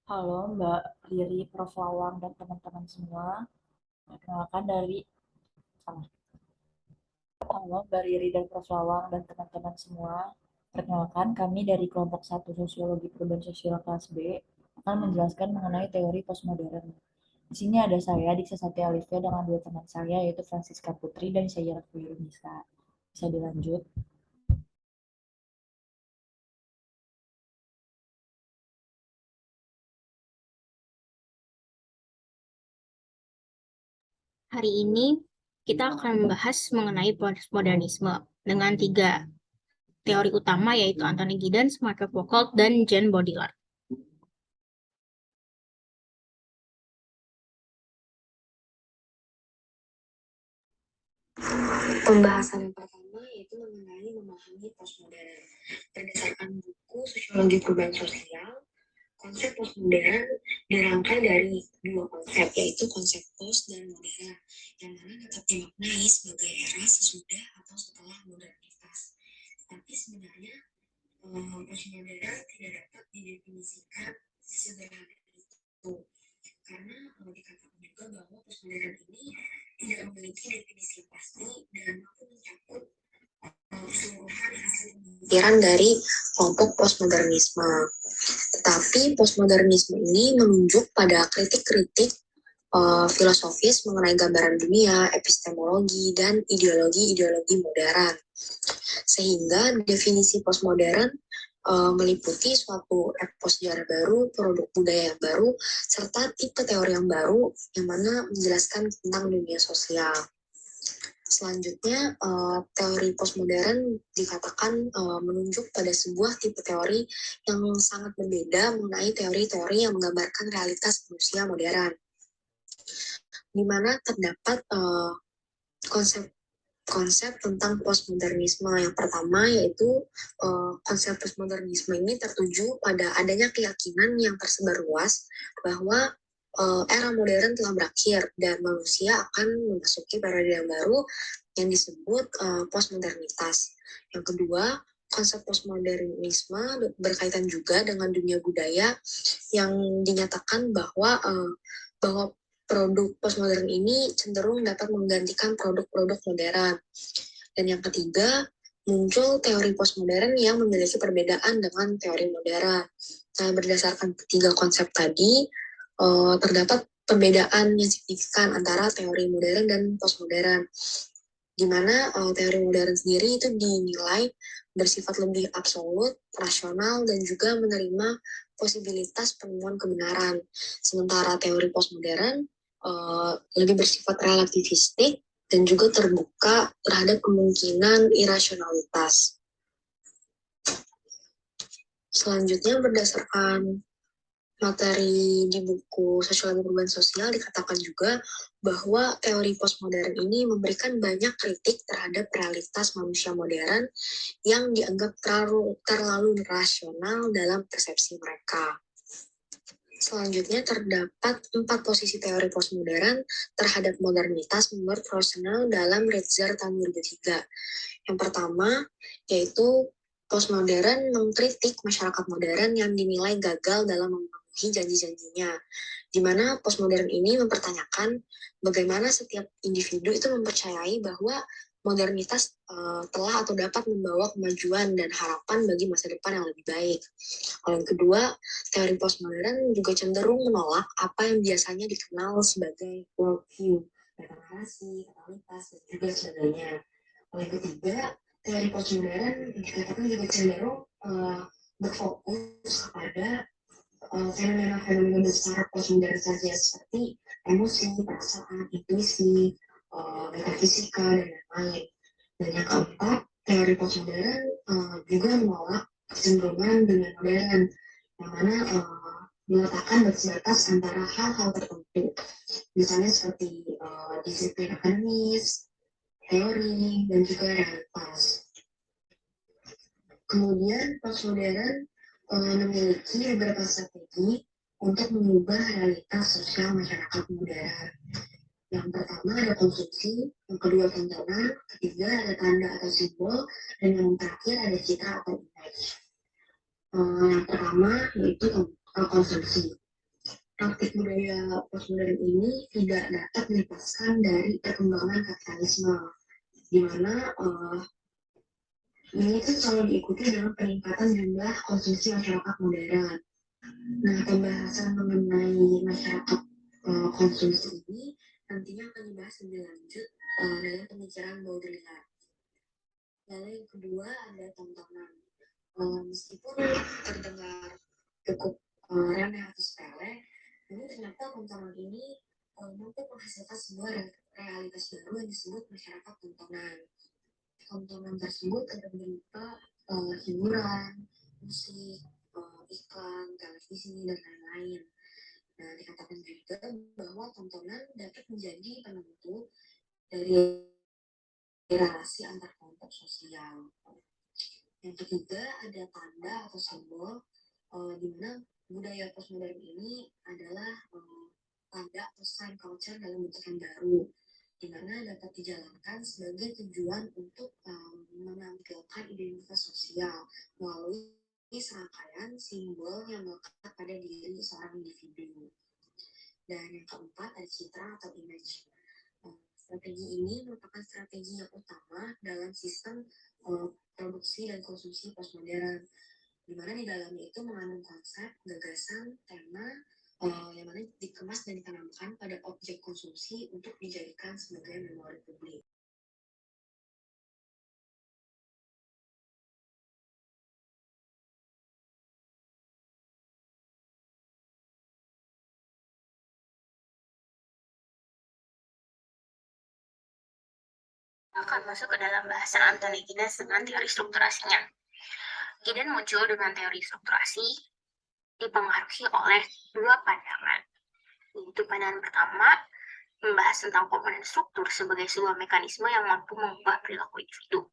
Halo Mbak Riri, Prof. Lawang, dan teman-teman semua. Perkenalkan dari sana. Halo Mbak Riri dan Prof. Lawang dan teman-teman semua. Perkenalkan kami dari kelompok 1 Sosiologi Perubahan Sosial kelas B akan menjelaskan mengenai teori postmodern. Di sini ada saya, Diksa Satya Alifia, dengan dua teman saya, yaitu Francisca Putri dan saya Nisa. Bisa dilanjut. Hari ini kita akan membahas mengenai postmodernisme dengan tiga teori utama yaitu Anthony Giddens, Michael Foucault, dan Jean Baudrillard. Pembahasan yang pertama yaitu mengenai memahami postmodern. Berdasarkan buku Sosiologi Perubahan Sosial, konsep postmodern dirangkai dari dua konsep, yaitu konsep post dan modern, yang mana dapat dimaknai sebagai era sesudah atau setelah modernitas. Tapi sebenarnya postmodern tidak dapat didefinisikan sesederhana itu, karena dikatakan juga bahwa postmodern ini tidak memiliki definisi pasti dan mampu mencakup keseluruhan hasil pemikiran dari kelompok postmodernisme. Tetapi postmodernisme ini menunjuk pada kritik-kritik filosofis mengenai gambaran dunia, epistemologi, dan ideologi-ideologi modern. Sehingga definisi postmodern meliputi suatu epos sejarah baru, produk budaya yang baru, serta tipe teori yang baru yang mana menjelaskan tentang dunia sosial. Selanjutnya, teori postmodern dikatakan menunjuk pada sebuah tipe teori yang sangat berbeda mengenai teori-teori yang menggambarkan realitas manusia modern, di mana terdapat konsep konsep tentang postmodernisme. Yang pertama yaitu konsep postmodernisme ini tertuju pada adanya keyakinan yang tersebar luas bahwa era modern telah berakhir dan manusia akan memasuki periode yang baru yang disebut postmodernitas. Yang kedua, konsep postmodernisme berkaitan juga dengan dunia budaya yang dinyatakan bahwa produk postmodern ini cenderung dapat menggantikan produk-produk modern. Dan yang ketiga, muncul teori postmodern yang memiliki perbedaan dengan teori modern. Nah, berdasarkan ketiga konsep tadi, terdapat perbedaan yang signifikan antara teori modern dan postmodern, di mana teori modern sendiri itu dinilai bersifat lebih absolut, rasional, dan juga menerima posibilitas penemuan kebenaran. Sementara teori postmodern lebih bersifat relativistik dan juga terbuka terhadap kemungkinan irasionalitas. Selanjutnya, berdasarkan materi di buku Sosiologi Perubahan Sosial, dikatakan juga bahwa teori postmodern ini memberikan banyak kritik terhadap realitas manusia modern yang dianggap terlalu rasional dalam persepsi mereka. Selanjutnya terdapat 4 posisi teori postmodern terhadap modernitas menurut Rosenau dalam Ritzer tahun 2003. Yang pertama yaitu postmodern mengkritik masyarakat modern yang dinilai gagal dalam memenuhi janji-janjinya, di mana postmodern ini mempertanyakan bagaimana setiap individu itu mempercayai bahwa modernitas telah atau dapat membawa kemajuan dan harapan bagi masa depan yang lebih baik. Yang kedua, teori postmodern juga cenderung menolak apa yang biasanya dikenal sebagai worldview, narasi, totalitas, dan juga sebagainya. Yang ketiga, teori postmodern dikatakan juga cenderung berfokus kepada fenomena-fenomena besar postmodernisasi seperti emosi, perasaan, intuisi, metafisika, dan lain-lain. Dan yang keempat, teori postmodern juga menolak kecenderungan dunia modern, yang mana meletakkan batas-batas antara hal-hal tertentu, misalnya seperti disiplin akademis, teori, dan juga realitas. Kemudian postmodern memiliki beberapa strategi untuk mengubah realitas sosial masyarakat modern. Yang pertama ada konsumsi, yang kedua tontonan, ketiga ada tanda atau simbol, dan yang terakhir ada citra atau image. Yang pertama yaitu konsumsi. praktik budaya postmodern ini tidak dapat dilepaskan dari perkembangan kapitalisme, di mana ini tuh selalu diikuti dengan peningkatan jumlah konsumsi masyarakat modern. Nah, pembahasan mengenai masyarakat konsumsi ini nantinya akan dibahas lebih lanjut dalam pemikiran Baudrillard. Lalu yang kedua ada tontonan. Meskipun terdengar cukup remeh atau sepele, namun ternyata tontonan ini mampu menghasilkan sebuah realitas baru yang disebut masyarakat tontonan. Tontonan tersebut ada berupa hiburan, musik, iklan, televisi, dan lain-lain. Nah, dikatakan juga bahwa tontonan dapat menjadi penentu dari relasi antar kelompok sosial. Yang ketiga ada tanda atau simbol, di mana budaya postmodern ini adalah tanda atau sign culture dalam bentuk yang baru, di mana dapat dijalankan sebagai tujuan untuk menampilkan identitas sosial melalui serangkaian simbol yang melekat pada diri seorang individu. Dan yang keempat ada citra atau image. Strategi ini merupakan strategi yang utama dalam sistem produksi dan konsumsi postmodern, di mana di dalamnya itu mengandung konsep, gagasan, tema, yang mana dikemas dan ditanamkan pada objek konsumsi untuk dijadikan sebagai memori publik. Akan masuk ke dalam bahasan Anthony Giddens dengan teori strukturasinya. Giddens muncul dengan teori strukturasi dipengaruhi oleh dua pandangan. Yaitu pandangan pertama, membahas tentang komponen struktur sebagai sebuah mekanisme yang mampu mengubah perilaku individu.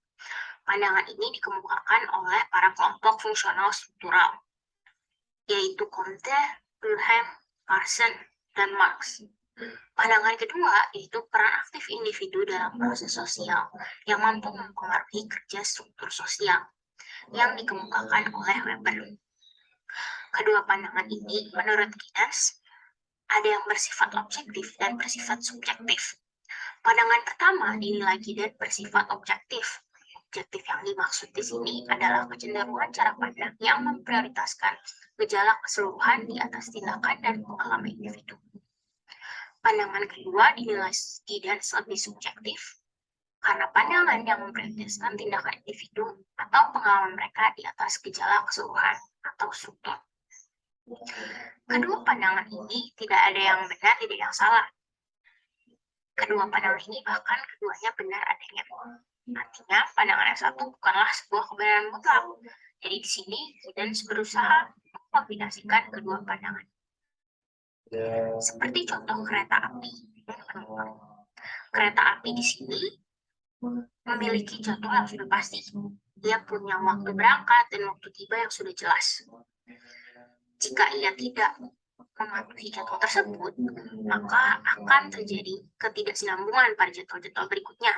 Pandangan ini dikemukakan oleh para kelompok fungsional struktural, yaitu Comte, Durkheim, Carson, dan Marx. Pandangan kedua yaitu peran aktif individu dalam proses sosial yang mampu mempengaruhi kerja struktur sosial yang dikemukakan oleh Weber. Kedua pandangan ini menurut Giddens ada yang bersifat objektif dan bersifat subjektif. Pandangan pertama dinilai Giddens bersifat objektif. Objektif yang dimaksud di sini adalah kecenderungan cara pandang yang memprioritaskan gejala keseluruhan di atas tindakan dan pengalaman individu. Pandangan kedua dinilai Giddens lebih subjektif, karena pandangan yang memprioritaskan tindakan individu atau pengalaman mereka di atas gejala keseluruhan atau struktur. Kedua pandangan ini tidak ada yang benar, tidak yang salah. Kedua pandangan ini bahkan keduanya benar adanya. Artinya pandangan yang satu bukanlah sebuah kebenaran mutlak. Jadi di sini Giddens berusaha mengkombinasikan kedua pandangan. Seperti contoh kereta api dan penumpang. Kereta api di sini memiliki jadwal yang sudah pasti. Dia punya waktu berangkat dan waktu tiba yang sudah jelas. Jika ia tidak mematuhi jadwal tersebut, maka akan terjadi ketidaksinambungan pada jadwal-jadwal berikutnya.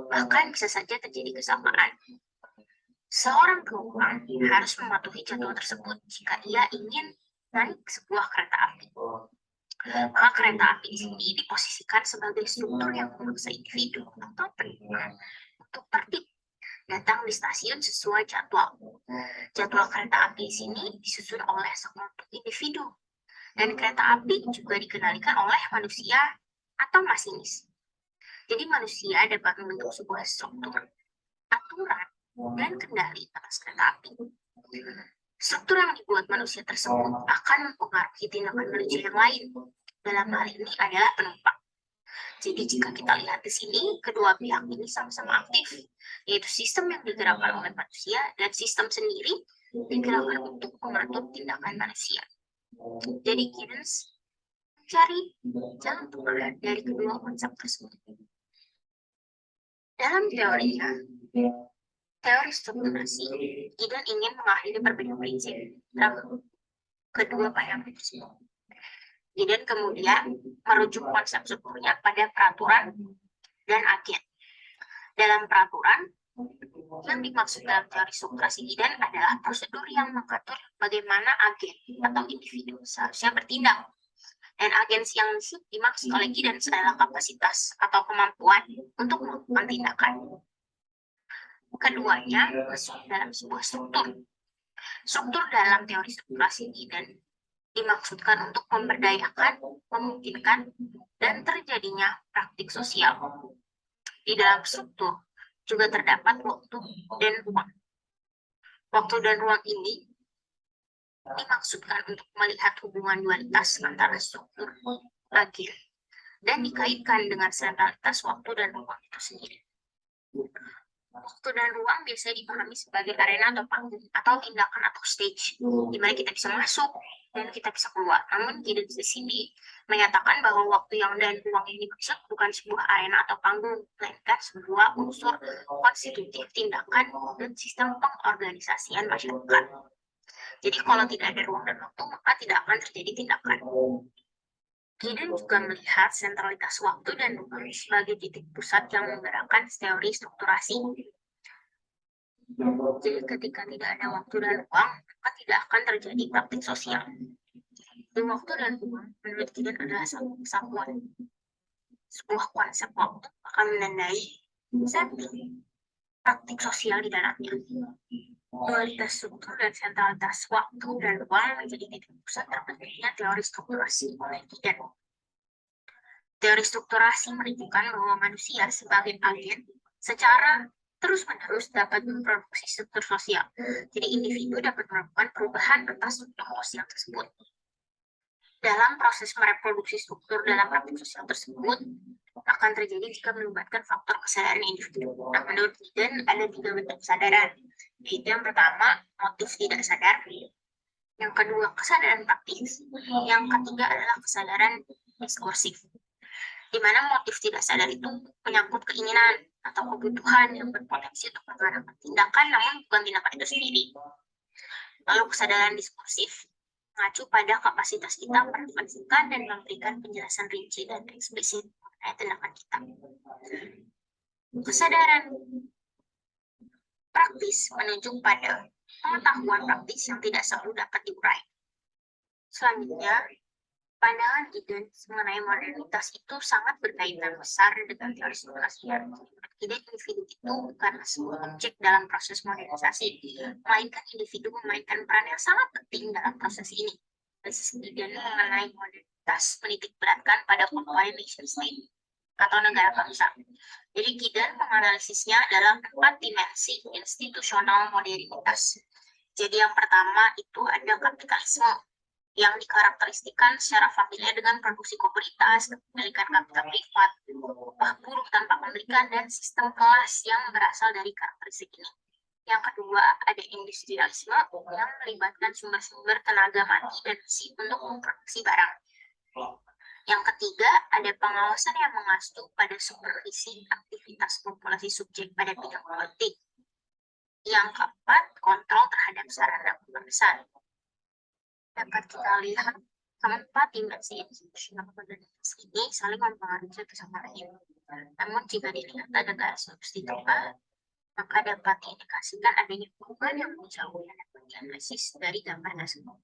Bahkan bisa saja terjadi kesalahan. Seorang penumpang harus mematuhi jadwal tersebut jika ia ingin naik sebuah kereta api. Maka kereta api di sini diposisikan sebagai struktur yang memaksa individu atau penumpang untuk tertib datang di stasiun sesuai jadwal. Jadwal kereta api di sini disusun oleh sekelompok individu, dan kereta api juga dikendalikan oleh manusia atau masinis. Jadi manusia dapat membentuk sebuah struktur, aturan, dan kendali atas kereta api. Struktur yang dibuat manusia tersebut akan mempengaruhi tindakan manusia yang lain. Dalam hal ini adalah penumpang. Jadi jika kita lihat di sini, kedua pihak ini sama-sama aktif, yaitu sistem yang digerakkan oleh manusia dan sistem sendiri digerakkan untuk mengatur tindakan manusia. Jadi Giddens mencari jalan tengah dari kedua konsep tersebut. Dalam teorinya, teori strukturasi, Giddens ingin mengakhiri perbedaan prinsip dalam kedua pandangan tersebut. Giddens kemudian merujuk konsep strukturnya pada peraturan dan agen. Dalam peraturan, yang dimaksud dalam teori strukturasi Giddens adalah prosedur yang mengatur bagaimana agen atau individu seharusnya bertindak. Dan agensi yang dimaksud oleh guidance adalah kapasitas atau kemampuan untuk melakukan tindakan. Keduanya masuk dalam sebuah struktur. Struktur dalam teori strukturasi guidance dimaksudkan untuk memberdayakan, memungkinkan, dan terjadinya praktik sosial. Di dalam struktur juga terdapat waktu dan ruang. Waktu dan ruang ini dimaksudkan untuk melihat hubungan dualitas antara struktur agil dan dikaitkan dengan sentralitas waktu dan ruang itu sendiri. Waktu dan ruang biasanya dipahami sebagai arena atau panggung atau tindakan atau stage di mana kita bisa masuk dan kita bisa keluar. Namun di sini menyatakan bahwa waktu yang dan ruang ini dimaksud bukan sebuah arena atau panggung, melainkan sebuah unsur konstitutif tindakan dan sistem pengorganisasian masyarakat. Jadi kalau tidak ada ruang dan waktu, maka tidak akan terjadi tindakan. Gideon juga melihat sentralitas waktu dan ruang sebagai titik pusat yang menggerakkan teori strukturasi. Jadi ketika tidak ada waktu dan ruang, maka tidak akan terjadi praktik sosial. Dan waktu dan ruang menurut Gideon adalah satu kesatuan. Sebuah konsep waktu akan menandai setting praktik sosial di dalamnya. Dualitas struktur dan sentralitas waktu dan ruang menjadi titik pusat terbentuknya teori strukturasi oleh Gideon. Teori strukturasi menunjukkan bahwa manusia sebagai agen secara terus-menerus dapat memproduksi struktur sosial. Jadi individu dapat melakukan perubahan atas struktur sosial tersebut. Dalam proses mereproduksi struktur dalam praktik sosial tersebut akan terjadi jika melibatkan faktor kesadaran individu. Nah, menurut Gideon ada 3 bentuk kesadaran, yaitu yang pertama motif tidak sadar, yang kedua kesadaran praktis, yang ketiga adalah kesadaran diskursif, di mana motif tidak sadar itu menyangkut keinginan atau kebutuhan yang berpotensi untuk mengarahkan tindakan, namun bukan tindakan itu sendiri. Lalu kesadaran diskursif mengacu pada kapasitas kita merefleksikan dan memberikan penjelasan rinci dan eksplisit mengenai tindakan kita. Kesadaran praktis menunjuk pada pengetahuan praktis yang tidak selalu dapat diurai. Selanjutnya, pandangan Gideon mengenai modernitas itu sangat berkaitan besar dengan teori strukturasi. Gideon individu itu bukanlah sebuah objek dalam proses modernisasi, melainkan individu memainkan peran yang sangat penting dalam proses ini. Gideon mengenai modernitas menitik beratkan pada komponen nation state atau negara bangsa. Jadi Gideon menganalisisnya dalam 4 dimensi institusional modernitas. Jadi yang pertama itu ada kapitalisme yang dikarakteristikan secara familiar dengan produksi komoditas, kepemilikan kapital privat, upah buruh tanpa pemilikan, dan sistem kelas yang berasal dari karakteristik ini. Yang kedua, ada industrialisme yang melibatkan sumber-sumber tenaga mati dan besi untuk memproduksi barang. Yang ketiga, ada pengawasan yang mengacu pada supervisi aktivitas populasi subjek pada bidang politik. Yang keempat, kontrol terhadap sarana pemeriksaan. Dapat kita lihat keempat dimensi institusional modernitas ini saling mempengaruhi satu sama lain. Namun jika dilihat ada garis lurus di tengah, maka dapat diindikasikan adanya hubungan yang menjauh dan analisis dari gambar tersebut.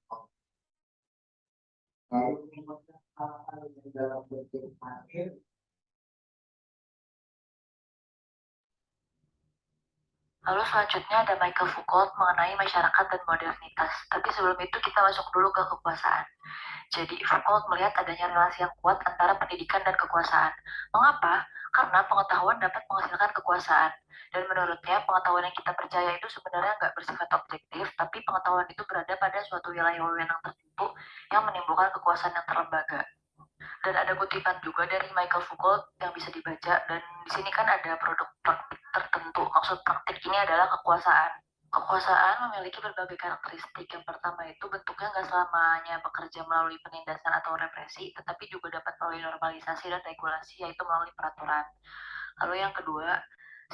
Lalu selanjutnya ada Michael Foucault mengenai masyarakat dan modernitas. Tapi sebelum itu kita masuk dulu ke kekuasaan. Jadi Foucault melihat adanya relasi yang kuat antara pendidikan dan kekuasaan. Mengapa? Karena pengetahuan dapat menghasilkan kekuasaan. Dan menurutnya pengetahuan yang kita percaya itu sebenarnya nggak bersifat objektif, tapi pengetahuan itu berada pada suatu wilayah wewenang tertentu yang menimbulkan kekuasaan yang terlembaga. Dan ada kutipan juga dari Michael Foucault yang bisa dibaca, dan di sini kan ada produk praktik tertentu. Maksud praktik ini adalah kekuasaan. Kekuasaan memiliki berbagai karakteristik. Yang pertama itu bentuknya nggak selamanya bekerja melalui penindasan atau represi, tetapi juga dapat melalui normalisasi dan regulasi, yaitu melalui peraturan. Lalu yang kedua,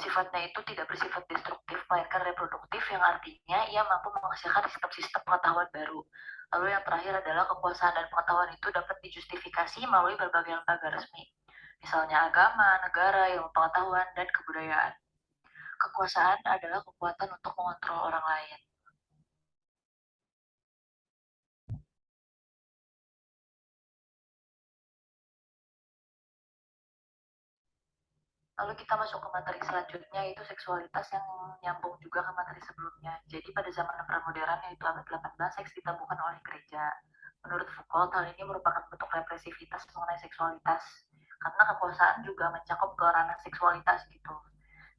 sifatnya itu tidak bersifat destruktif, melainkan reproduktif, yang artinya ia mampu menghasilkan sistem-sistem pengetahuan baru. Lalu yang terakhir adalah kekuasaan dan pengetahuan itu dapat dijustifikasi melalui berbagai lembaga resmi, misalnya agama, negara, ilmu pengetahuan, dan kebudayaan. Kekuasaan adalah kekuatan untuk mengontrol orang lain. Lalu kita masuk ke materi selanjutnya, yaitu seksualitas yang nyambung juga ke materi sebelumnya. Jadi pada zaman pramodern, yaitu abad 18, seks ditabukan oleh gereja. Menurut Foucault, hal ini merupakan bentuk represivitas mengenai seksualitas. Karena kekuasaan juga mencakup ke ranah seksualitas gitu.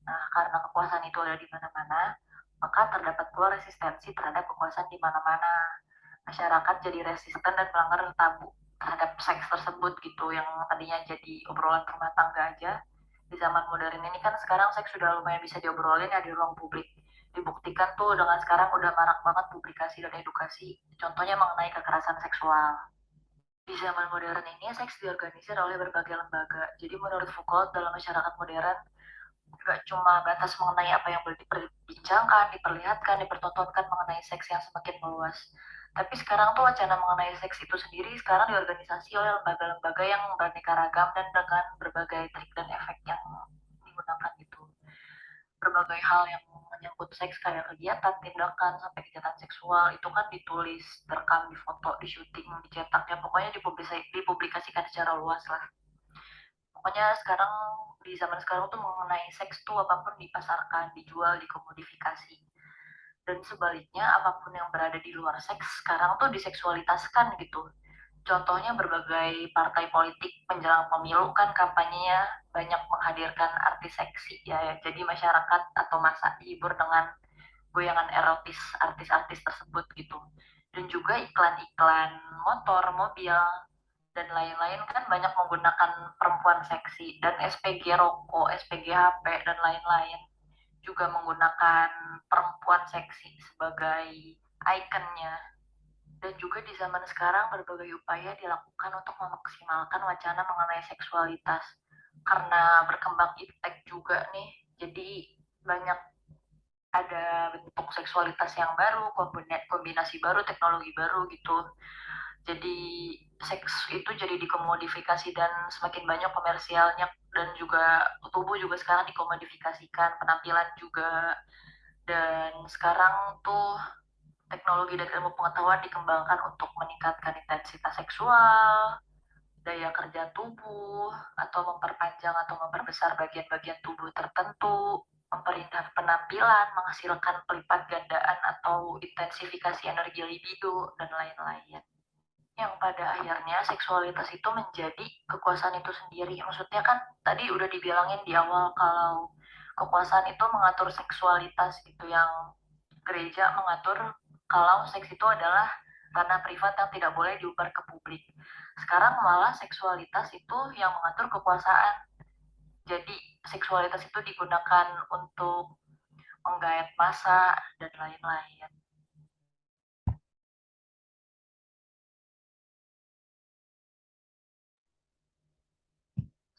Nah, karena kekuasaan itu ada di mana-mana, maka terdapat pula resistensi terhadap kekuasaan di mana-mana. Masyarakat jadi resisten dan melanggar tabu terhadap seks tersebut gitu, yang tadinya jadi obrolan rumah tangga aja. Di zaman modern ini kan sekarang seks sudah lumayan bisa diobrolin ya di ruang publik. Dibuktikan tuh dengan sekarang udah marak banget publikasi dan edukasi, contohnya mengenai kekerasan seksual. Di zaman modern ini, seks diorganisir oleh berbagai lembaga. Jadi menurut Foucault, dalam masyarakat modern, nggak cuma batas mengenai apa yang boleh diperbincangkan, diperlihatkan, dipertontonkan mengenai seks yang semakin meluas. Tapi sekarang tuh wacana mengenai seks itu sendiri sekarang diorganisasi oleh lembaga-lembaga yang beraneka ragam dan dengan berbagai trik dan efek yang digunakan itu. Berbagai hal yang menyangkut seks kayak kegiatan, tindakan, sampai kejahatan seksual itu kan ditulis, direkam, difoto, disyuting, dicetak, ya pokoknya dipublikasikan secara luas lah. Pokoknya sekarang di zaman sekarang tuh mengenai seks tuh apapun dipasarkan, dijual, dikomodifikasi. Dan sebaliknya apapun yang berada di luar seks sekarang tuh diseksualitaskan gitu. Contohnya berbagai partai politik menjelang pemilu kan kampanyenya banyak menghadirkan artis seksi ya. Jadi masyarakat atau massa dihibur dengan goyangan erotis artis-artis tersebut gitu. Dan juga iklan-iklan motor, mobil, dan lain-lain kan banyak menggunakan perempuan seksi, dan SPG rokok, SPG HP, dan lain-lain juga menggunakan perempuan seksi sebagai ikonnya. Dan juga di zaman sekarang berbagai upaya dilakukan untuk memaksimalkan wacana mengenai seksualitas. Karena berkembang iptek juga nih, jadi banyak ada bentuk seksualitas yang baru, kombinasi baru, teknologi baru gitu. Jadi seks itu jadi dikomodifikasi dan semakin banyak komersialnya, dan juga tubuh juga sekarang dikomodifikasikan, penampilan juga. Dan sekarang tuh teknologi dan ilmu pengetahuan dikembangkan untuk meningkatkan intensitas seksual, daya kerja tubuh, atau memperpanjang atau memperbesar bagian-bagian tubuh tertentu, memperindah penampilan, menghasilkan pelipat gandaan atau intensifikasi energi libido, dan lain-lain. Yang pada akhirnya seksualitas itu menjadi kekuasaan itu sendiri. Maksudnya kan tadi udah dibilangin di awal kalau kekuasaan itu mengatur seksualitas gitu, yang gereja mengatur kalau seks itu adalah ranah privat yang tidak boleh diumbar ke publik. Sekarang malah seksualitas itu yang mengatur kekuasaan. Jadi seksualitas itu digunakan untuk menggait massa dan lain-lain.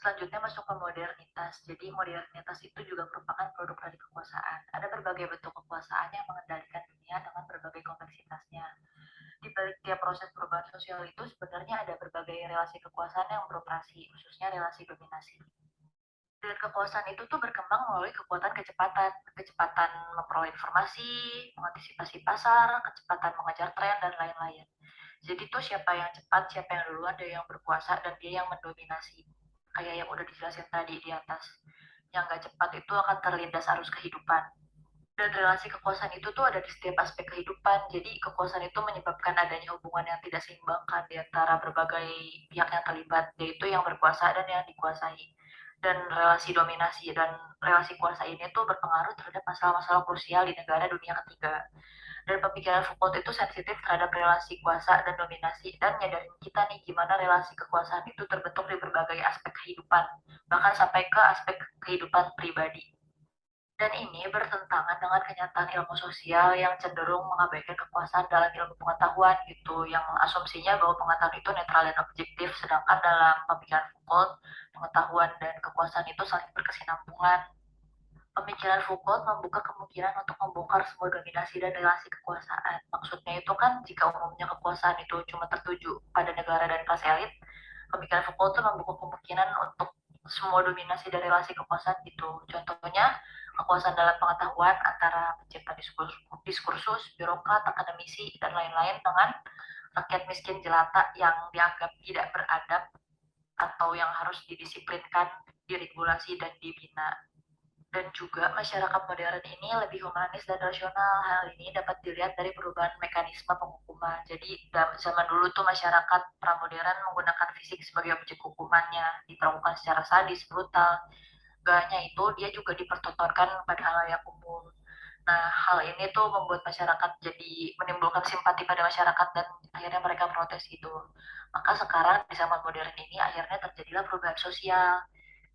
Selanjutnya masuk ke modernitas. Jadi modernitas itu juga merupakan produk dari kekuasaan. Ada berbagai bentuk kekuasaan yang mengendalikan dunia dengan berbagai kompleksitasnya. Di balik tiap proses perubahan sosial itu sebenarnya ada berbagai relasi kekuasaan yang beroperasi, khususnya relasi dominasi. Dan kekuasaan itu tuh berkembang melalui kekuatan kecepatan, kecepatan memperoleh informasi, mengantisipasi pasar, kecepatan mengejar tren, dan lain-lain. Jadi tuh siapa yang cepat, siapa yang duluan, dia yang berkuasa, dan dia yang mendominasi. Kayak yang udah dijelasin tadi di atas. Yang gak cepat itu akan terlindas arus kehidupan. Dan relasi kekuasaan itu tuh ada di setiap aspek kehidupan. Jadi kekuasaan itu menyebabkan adanya hubungan yang tidak seimbang kan di antara berbagai pihak yang terlibat, yaitu yang berkuasa dan yang dikuasai. Dan relasi dominasi dan relasi kuasa ini tuh berpengaruh terhadap masalah-masalah krusial di negara dunia ketiga. Dan pemikiran Foucault itu sensitif terhadap relasi kuasa dan dominasi, dan nyadarin kita nih gimana relasi kekuasaan itu terbentuk di berbagai aspek kehidupan, bahkan sampai ke aspek kehidupan pribadi. Dan ini bertentangan dengan kenyataan ilmu sosial yang cenderung mengabaikan kekuasaan dalam ilmu pengetahuan gitu, yang asumsinya bahwa pengetahuan itu netral dan objektif, sedangkan dalam pemikiran Foucault, pengetahuan dan kekuasaan itu saling berkesinambungan. Pemikiran Foucault membuka kemungkinan untuk membongkar semua dominasi dan relasi kekuasaan. Maksudnya itu kan jika umumnya kekuasaan itu cuma tertuju pada negara dan kelas elit, pemikiran Foucault itu membuka kemungkinan untuk semua dominasi dan relasi kekuasaan itu. Contohnya kekuasaan dalam pengetahuan antara pencipta diskursus, birokrat, akademisi, dan lain-lain dengan rakyat miskin jelata yang dianggap tidak beradab atau yang harus didisiplinkan diregulasi dan dibina. Dan juga masyarakat modern ini lebih humanis dan rasional. Hal ini dapat dilihat dari perubahan mekanisme penghukuman. Jadi zaman dulu tuh masyarakat pramodern menggunakan fisik sebagai objek hukumannya, diperlakukan secara sadis, brutal. Gak hanya itu, dia juga dipertontonkan pada halayak umum. Nah, hal ini tuh membuat masyarakat jadi menimbulkan simpati pada masyarakat dan akhirnya mereka protes gitu. Maka sekarang di zaman modern ini akhirnya terjadilah perubahan sosial,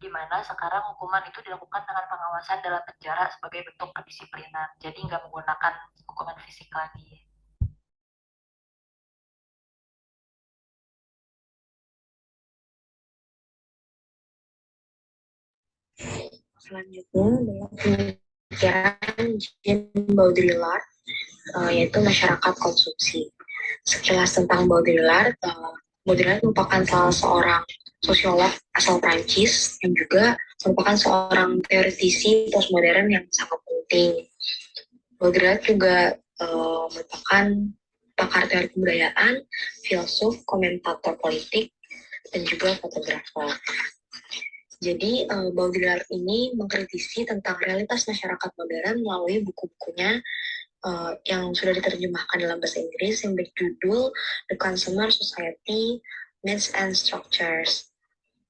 di mana sekarang hukuman itu dilakukan dengan pengawasan dalam penjara sebagai bentuk kedisiplinan. Jadi nggak menggunakan hukuman fisik lagi. Selanjutnya adalah pemikiran Jean Baudrillard, yaitu masyarakat konsumsi. Sekilas tentang Baudrillard, Baudrillard merupakan salah seorang sosiolog asal Prancis yang juga merupakan seorang teoretisi postmodern yang sangat penting. Baudrillard juga merupakan pakar teori kebudayaan, filsuf, komentator politik, dan juga fotografer. Jadi Baudrillard ini mengkritisi tentang realitas masyarakat modern melalui buku-bukunya yang sudah diterjemahkan dalam bahasa Inggris yang berjudul The Consumer Society, Myths and Structures,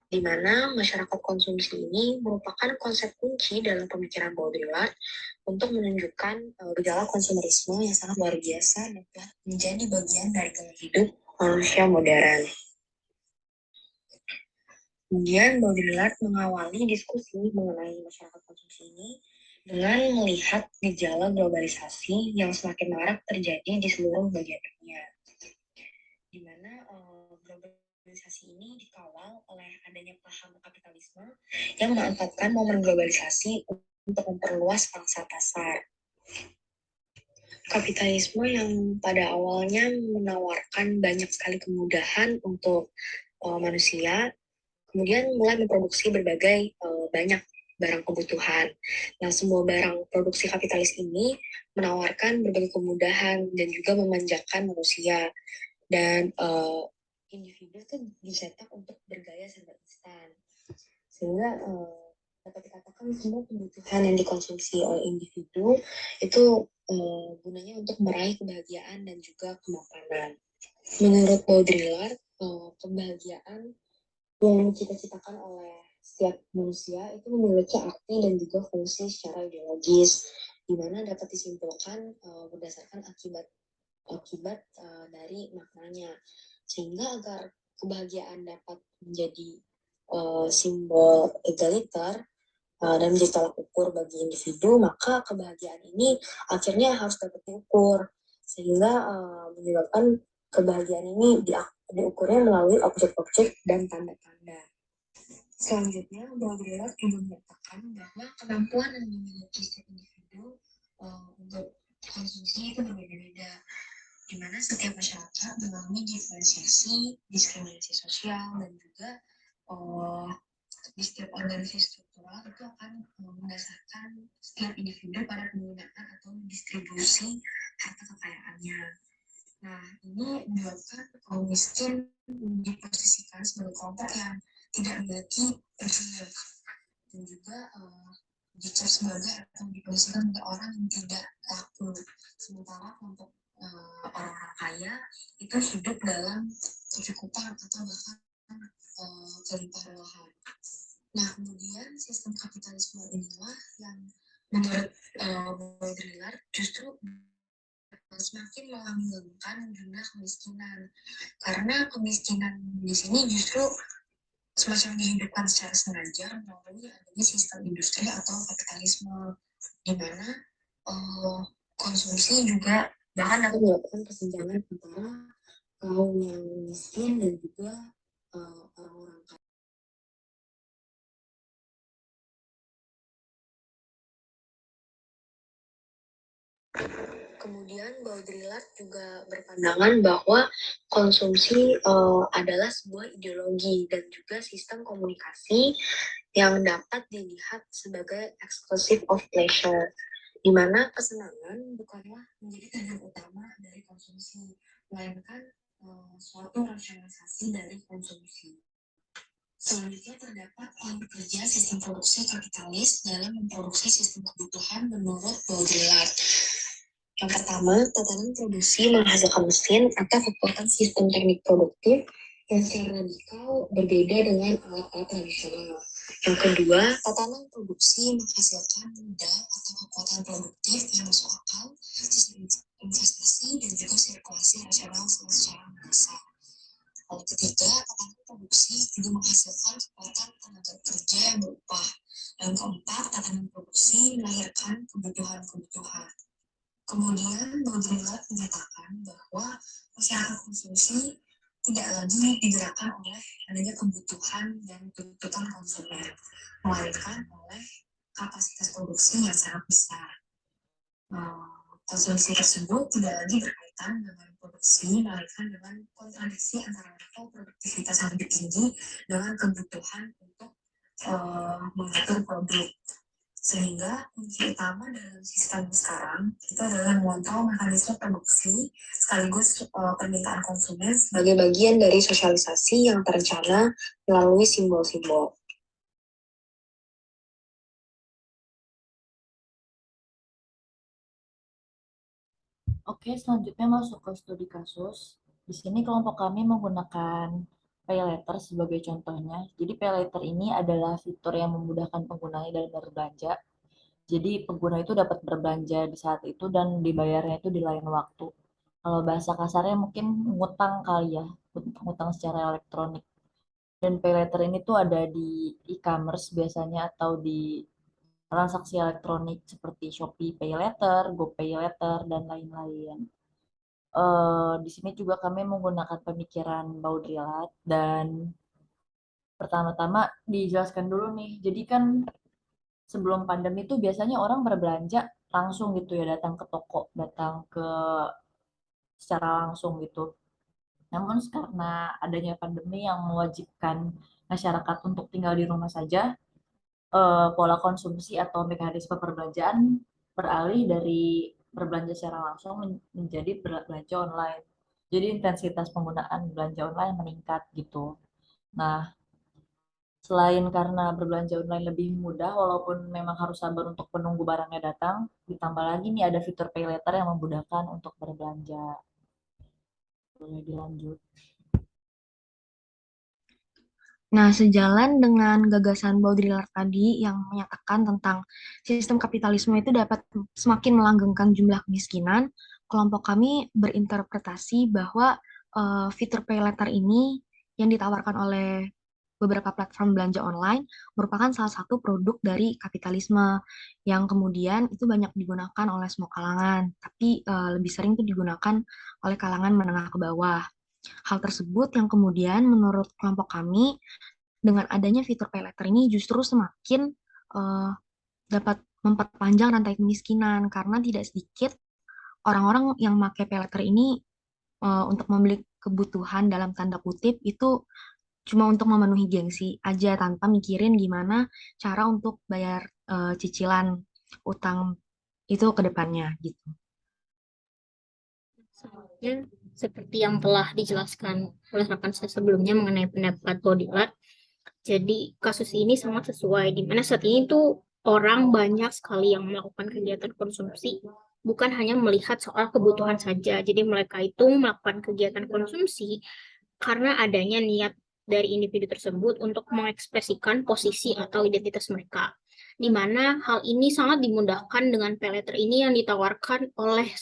di mana masyarakat konsumsi ini merupakan konsep kunci dalam pemikiran Baudrillard untuk menunjukkan gejala konsumerisme yang sangat luar biasa dan menjadi bagian dari gaya hidup manusia modern. Kemudian Baudrillard mengawali diskusi mengenai masyarakat konsumsi ini dengan melihat gejala globalisasi yang semakin marak terjadi di seluruh bagian dunia, di mana globalisasi ini dikawal oleh adanya paham kapitalisme yang memanfaatkan momen globalisasi untuk memperluas pangsa pasar. Kapitalisme yang pada awalnya menawarkan banyak sekali kemudahan untuk manusia, kemudian mulai memproduksi berbagai banyak barang kebutuhan. Nah, semua barang produksi kapitalis ini menawarkan berbagai kemudahan dan juga memanjakan manusia. Dan individu itu dicetak untuk bergaya serba instan. Sehingga dapat dikatakan semua kebutuhan yang dikonsumsi oleh individu itu gunanya untuk meraih kebahagiaan dan juga kemapanan. Menurut Baudrillard, kebahagiaan yang dicita-citakan oleh setiap manusia itu memiliki arti dan juga fungsi secara ideologis, di mana dapat disimpulkan berdasarkan akibat dari maknanya. Sehingga agar kebahagiaan dapat menjadi simbol egaliter dan menjadi tolak ukur bagi individu, maka kebahagiaan ini akhirnya harus dapat diukur, sehingga menyebabkan kebahagiaan ini diukurnya melalui objek-objek dan tanda-tanda. Selanjutnya, Baudrillard juga menyatakan bahwa kemampuan yang dimiliki setiap individu untuk konsumsi itu berbeda-beda, di mana setiap masyarakat mengalami diferensiasi, diskriminasi sosial, dan juga di setiap organisasi struktural itu akan mendasarkan setiap individu pada penggunaan atau distribusi harta kekayaannya. Nah, ini menyebabkan kaum miskin diposisikan sebagai kelompok yang tidak memiliki privilege dan juga dicap sebagai atau diposisikan sebagai orang yang tidak laku. Sementara kelompok orang-orang kaya itu hidup dalam kecukupan atau bahkan kelimpahan. Nah, kemudian sistem kapitalisme inilah yang menurut Baudrillard justru semakin melanggengkan jumlah kemiskinan, karena kemiskinan di sini justru semacam dihidupkan secara sengaja melalui adanya sistem industri atau kapitalisme, di mana konsumsi juga bahkan dapat menyebabkan kesenjangan antara kaum yang miskin dan juga orang-orang kaya. Kemudian Baudrillard juga berpandangan bahwa konsumsi adalah sebuah ideologi dan juga sistem komunikasi yang dapat dilihat sebagai exclusive of pleasure, di mana kesenangan bukanlah menjadi tujuan utama dari konsumsi, melainkan suatu rasionalisasi dari konsumsi. Selanjutnya terdapat peran kerja sistem produksi kapitalis dalam memproduksi sistem kebutuhan menurut Baudrillard. Yang pertama, tatanan produksi menghasilkan mesin atau kekuatan sistem teknik produktif yang secara radikal berbeda dengan alat-alat tradisional. Yang kedua, tatanan produksi menghasilkan modal atau kekuatan produktif yang masuk akal, sistem investasi, dan juga sirkulasi rasional secara besar. Lalu ketiga, tatanan produksi juga menghasilkan kekuatan tenaga kerja yang berupah. Dan keempat, tatanan produksi melahirkan kebutuhan-kebutuhan. Kemudian Baudrillard menyatakan bahwa masyarakat konsumsi tidak lagi digerakkan oleh adanya kebutuhan dan tuntutan konsumen, melainkan oleh kapasitas produksi yang sangat besar. Konsumsi tersebut tidak lagi berkaitan dengan produksi, melainkan dengan kontradiksi antara level produktivitas yang lebih tinggi dengan kebutuhan untuk mengatur produk. Sehingga kunci utama dalam sistem sekarang itu adalah mengontrol mekanisme produksi sekaligus permintaan konsumen sebagai bagian dari sosialisasi yang terencana melalui simbol-simbol. Oke, selanjutnya masuk ke studi kasus. Di sini kelompok kami menggunakan pay letter sebagai contohnya. Jadi pay letter ini adalah fitur yang memudahkan penggunanya dalam berbelanja. Jadi pengguna itu dapat berbelanja di saat itu dan dibayarnya itu di lain waktu. Kalau bahasa kasarnya mungkin ngutang kali ya, ngutang secara elektronik. Dan pay letter ini tuh ada di e-commerce biasanya atau di transaksi elektronik seperti Shopee Pay Later, GoPay Later, dan lain-lain. Di sini juga kami menggunakan pemikiran Baudrillard dan pertama-tama dijelaskan dulu nih. Jadi kan sebelum pandemi itu biasanya orang berbelanja langsung gitu ya, datang ke toko, datang ke secara langsung gitu. Namun karena adanya pandemi yang mewajibkan masyarakat untuk tinggal di rumah saja, pola konsumsi atau mekanisme perbelanjaan beralih dari berbelanja secara langsung menjadi berbelanja online. Jadi intensitas penggunaan belanja online meningkat gitu. Nah, selain karena berbelanja online lebih mudah, walaupun memang harus sabar untuk menunggu barangnya datang, ditambah lagi nih ada fitur pay later yang memudahkan untuk berbelanja. Boleh dilanjut. Nah, sejalan dengan gagasan Baudrillard tadi yang menyatakan tentang sistem kapitalisme itu dapat semakin melanggengkan jumlah kemiskinan, kelompok kami berinterpretasi bahwa fitur pay later ini yang ditawarkan oleh beberapa platform belanja online merupakan salah satu produk dari kapitalisme yang kemudian itu banyak digunakan oleh semua kalangan, tapi lebih sering itu digunakan oleh kalangan menengah ke bawah. Hal tersebut yang kemudian menurut kelompok kami dengan adanya fitur pay later ini justru semakin uh, dapat memperpanjang rantai kemiskinan karena tidak sedikit orang-orang yang pakai pay later ini untuk membeli kebutuhan dalam tanda kutip itu cuma untuk memenuhi gengsi aja tanpa mikirin gimana cara untuk bayar cicilan utang itu ke depannya gitu. Selanjutnya, seperti yang telah dijelaskan oleh rekan saya sebelumnya mengenai pendapat Baudrillard, jadi kasus ini sangat sesuai, di mana saat ini tuh orang banyak sekali yang melakukan kegiatan konsumsi, bukan hanya melihat soal kebutuhan saja. Jadi mereka itu melakukan kegiatan konsumsi karena adanya niat dari individu tersebut untuk mengekspresikan posisi atau identitas mereka. Di mana hal ini sangat dimudahkan dengan pay later ini yang ditawarkan oleh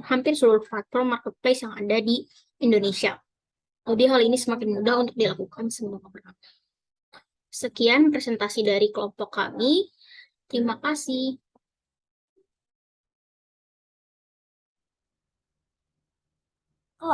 hampir seluruh platform marketplace yang ada di Indonesia. Jadi hal ini semakin mudah untuk dilakukan semua orang. Sekian presentasi dari kelompok kami. Terima kasih.